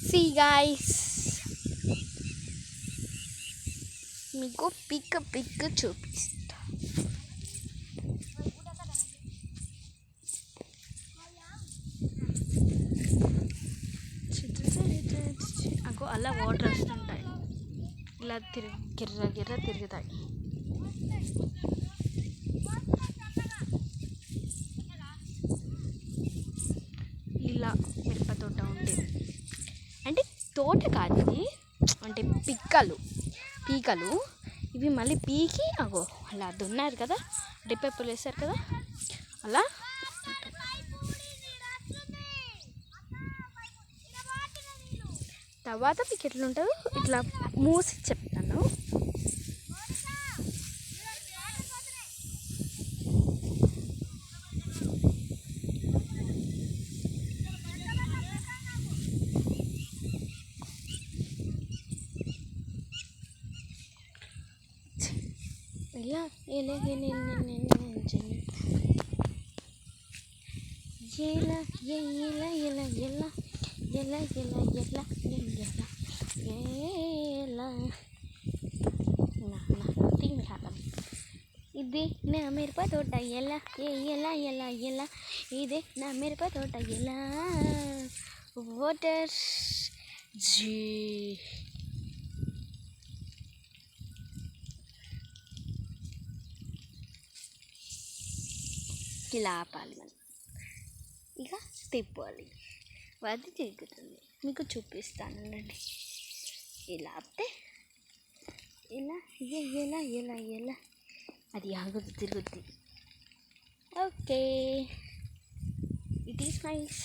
C guys, మీకు pick చూపిస్తా. అగో అలా వాటర్ వస్తుంటాయి, ఇలా గిర్ర తిరుగుతాయి. ఇలా మిరప తోట ఉండేది, అంటే తోట కాదు ఇది, అంటే పీకలు ఇవి మళ్ళీ పీకి అగో అలా దున్నారు కదా, డిపెప్పులు వేస్తారు కదా, అలా తర్వాత మీకు ఎట్లుంటుందో ఇట్లా మూసి చెప్తాను. ఇలా ఇది నా మిరప తోట ఎలా ఇది నా మిరప తోట ఎలా వాటర్ జీ ఇలా ఆపాలి మనం, ఇక తిప్పాలి, అది తిరుగుతుంది. మీకు చూపిస్తాను రండి. ఇలా ఆపితే ఇలా అది ఆగుద్ది, తిరుగుద్ది. Okay, it is nice.